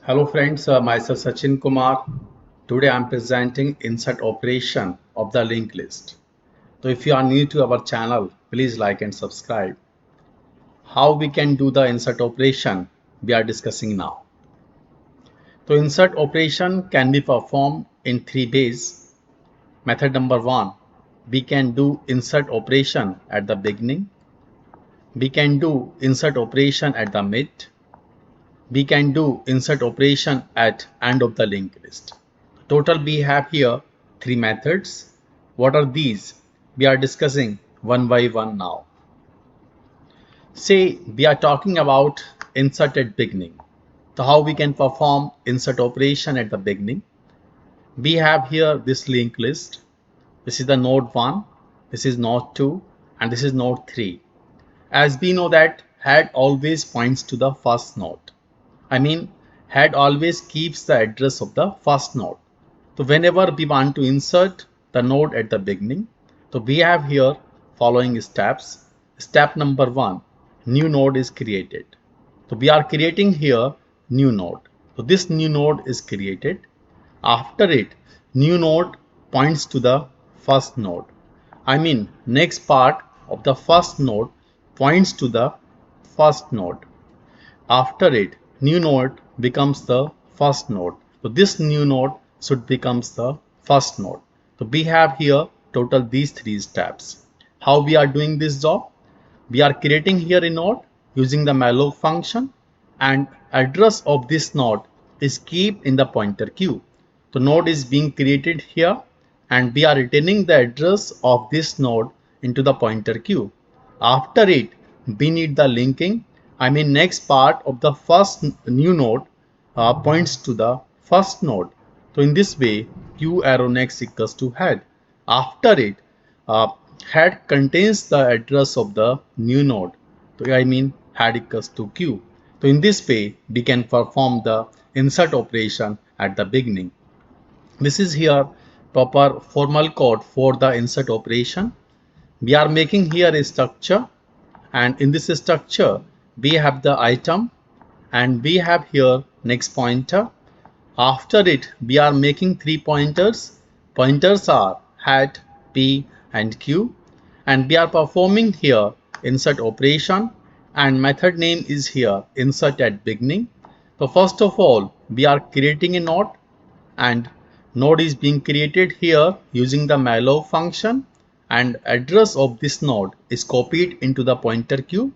Hello friends, myself Sachin Kumar. Today I am presenting insert operation of the linked list. So if you are new to our channel, please like and subscribe. How we can do the insert operation we are discussing now. So insert operation can be performed in three ways. Method number one, we can do insert operation at the beginning. We can do insert operation at the mid. We can do insert operation at end of the linked list. Total we have here three methods. What are these? We are discussing one by one now. Say we are talking about insert at beginning. So how we can perform insert operation at the beginning? We have here this linked list. This is the node 1, this is node 2 and this is node 3. As we know that head always points to the first node. I mean head always keeps the address of the first node. So whenever we want to insert the node at the beginning, so we have here following steps. Step number 1, new node is created. So we are creating here new node. So this new node is created. After it, new node points to the first node. I mean next part of the first node points to the first node. After it, new node becomes the first node. So this new node should becomes the first node. So we have here total these three steps. How we are doing this job? We are creating here a node using the malloc function, and address of this node is kept in the pointer queue. The node is being created here and we are returning the address of this node into the pointer queue. After it, we need the linking. I mean next part of the first new node points to the first node. So in this way, q arrow next equals to head. After it, uh, head contains the address of the new node. So I mean head equals to q. So in this way, we can perform the insert operation at the beginning. This is here proper formal code for the insert operation. We are making here a structure, and in this structure we have the item and we have here next pointer. After it, we are making three pointers. Pointers are head, p and q, and we are performing here insert operation, and method name is here insert at beginning. So first of all, we are creating a node, and node is being created here using the malloc function, and address of this node is copied into the pointer queue.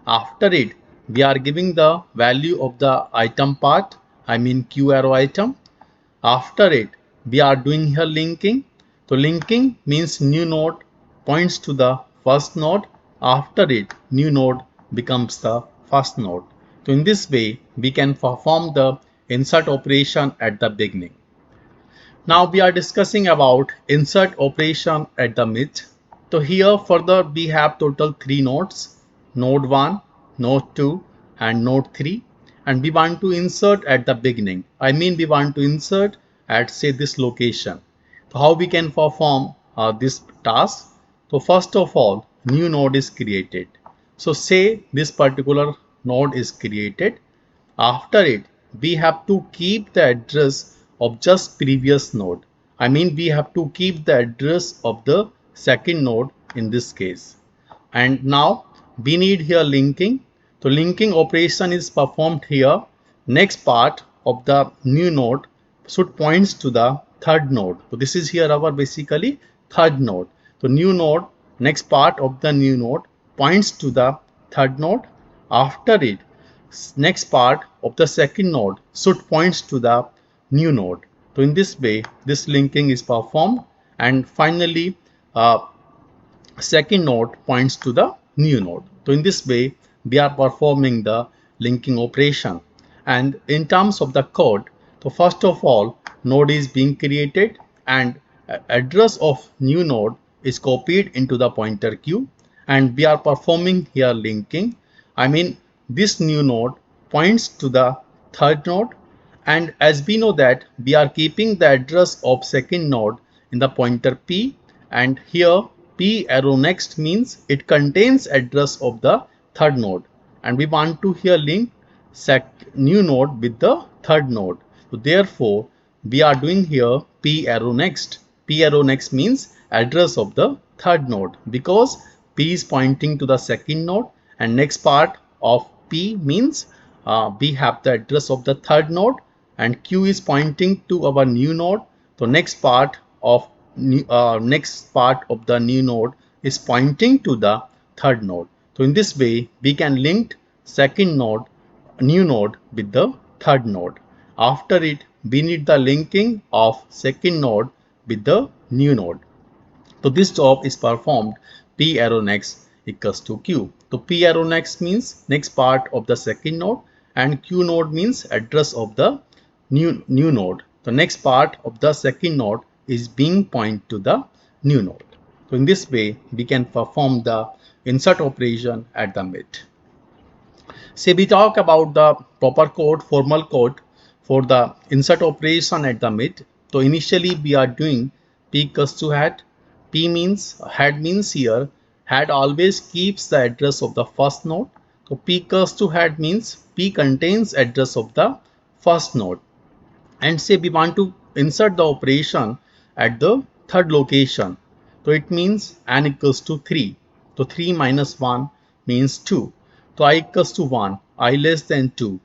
After it, we are giving the value of the item part, I mean q arrow item. After it, we are doing here linking. So linking means new node points to the first node. After it, new node becomes the first node. So in this way, we can perform the insert operation at the beginning. Now we are discussing about insert operation at the mid. So here further we have total three nodes, node 1, node 2 and node 3, and we want to insert at the beginning. I mean we want to insert at say this location. So how we can perform this task? So first of all, new node is created. So say this particular node is created. After it, we have to keep the address of just previous node. I mean we have to keep the address of the second node in this case. And now we need here linking. So linking operation is performed here. Next part of the new node should points to the third node. So this is here our basically third node. So new node, next part of the new node points to the third node. After it, next part of the second node should points to the new node. So in this way, this linking is performed, and finally second node points to the new node. So in this way, we are performing the linking operation. And in terms of the code, so first of all, node is being created and address of new node is copied into the pointer queue, and we are performing here linking. I mean this new node points to the third node, and as we know that we are keeping the address of second node in the pointer p, and here p arrow next means it contains address of the third node, and we want to here link new node with the third node. So therefore, we are doing here P arrow next. P arrow next means address of the third node, because P is pointing to the second node, and next part of P means we have the address of the third node, and Q is pointing to our new node. So next part of the new node is pointing to the third node. So in this way, we can link second node, new node with the third node. After it, we need the linking of second node with the new node. So this job is performed P arrow next equals to Q. So P arrow next means next part of the second node, and Q node means address of the new node. The next part of the second node is being point to the new node. So in this way, we can perform the insert operation at the mid. Say we talk about the proper code, formal code for the insert operation at the mid. So initially we are doing p equals to head. P means head means here head always keeps the address of the first node. So p equals to head means p contains address of the first node. And say we want to insert the operation at the third location. So it means n equals to 3. So 3 minus 1 means 2. So I equals to 1, I less than 2.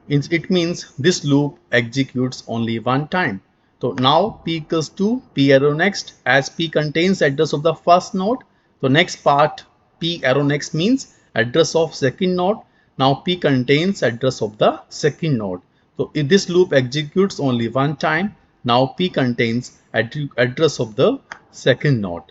It means this loop executes only one time. So now p equals to p arrow next, as p contains address of the first node. So next part p arrow next means address of second node. Now p contains address of the second node. So if this loop executes only one time, now p contains address of the second node.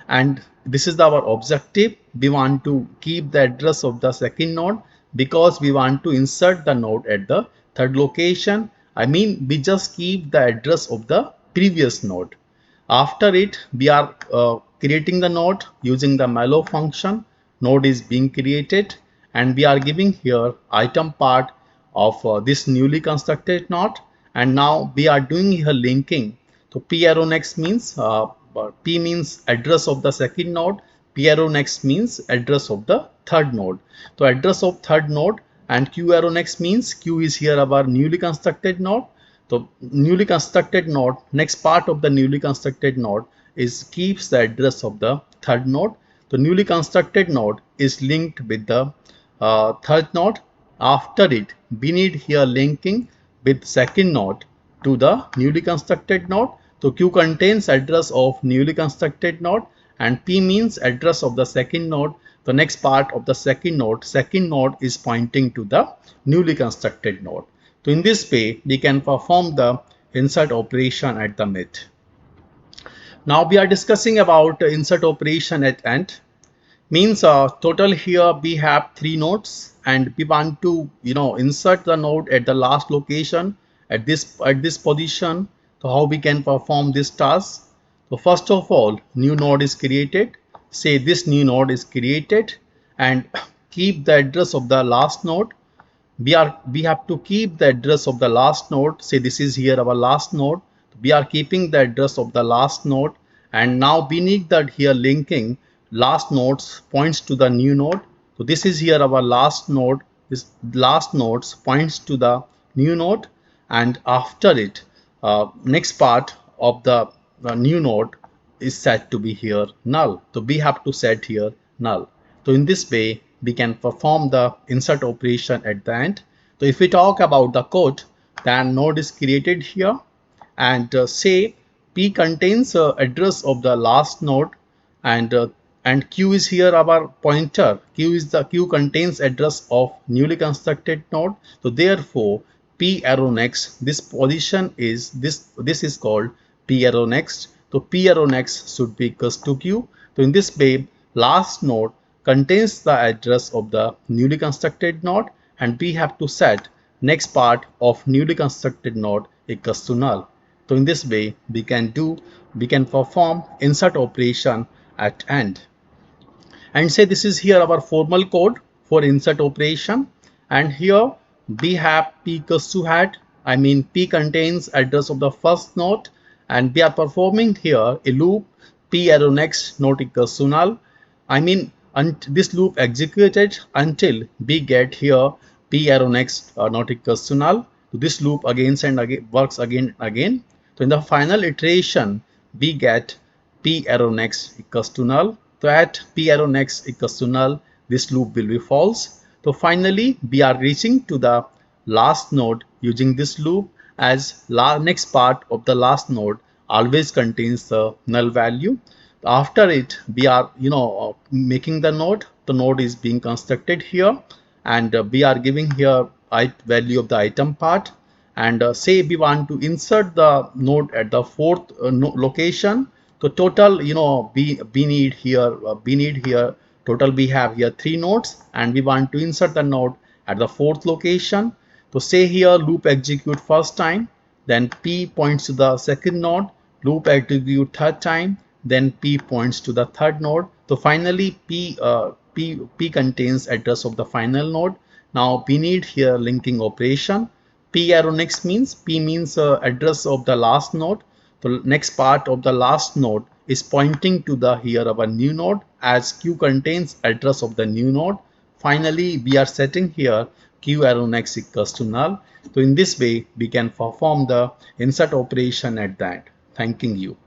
And this is our objective. We want to keep the address of the second node because we want to insert the node at the third location. I mean, we just keep the address of the previous node. After it, we are creating the node using the malloc function. Node is being created, and we are giving here item part of this newly constructed node. And now we are doing here linking. So p arrow next means p means address of the second node. P arrow next means address of the third node. So address of third node, and q arrow next means q is here our newly constructed node. So newly constructed node, next part of the newly constructed node is keeps the address of the third node. The newly constructed node is linked with the third node. After it, we need here linking with second node to the newly constructed node. So Q contains address of newly constructed node, and P means address of the second node. The next part of the second node is pointing to the newly constructed node. So in this way, we can perform the insert operation at the mid. Now we are discussing about insert operation at end. Means total here we have 3 nodes, and we want to insert the node at the last location at this position. So how we can perform this task? So first of all, new node is created. Say this new node is created, and keep the address of the last node. We have to keep the address of the last node. Say this is here our last node. We are keeping the address of the last node, and now we need that here linking last nodes points to the new node. So this is here our last node. This last nodes points to the new node, and after it, next part of the new node is set to be here null. So we have to set here null. So in this way, we can perform the insert operation at the end. So if we talk about the code, then node is created here, and say p contains address of the last node, and q is here our pointer. Q contains address of newly constructed node. So therefore, p arrow next, this position is this is called p arrow next. So p arrow next should be equals to q. So in this way, last node contains the address of the newly constructed node, and we have to set next part of newly constructed node equals to null. So in this way, we can perform insert operation at end. And say this is here our formal code for insert operation, and here we have p equals to head. I mean, p contains address of the first node, and we are performing here a loop p arrow next node equals to null. I mean, this loop executed until we get here P arrow next not equals to null. So this loop again and again works again and again. So in the final iteration, we get P arrow next equals to null. So at P arrow next equals to null, this loop will be false. So finally, we are reaching to the last node using this loop, as next part of the last node always contains the null value. After it, we are making the node is being constructed here, and we are giving here value of the item part, and say we want to insert the node at the fourth location. So total, we need here total, we have here 3 nodes, and we want to insert the node at the fourth location. So say here loop execute first time, then P points to the second node, loop execute third time, then P points to the third node. So finally P contains address of the final node. Now we need here linking operation. P arrow next means P means address of the last node. The next part of the last node is pointing to the here of a new node, as Q contains address of the new node. Finally, we are setting here Q arrow next equals to null. So in this way, we can perform the insert operation at that. Thanking you.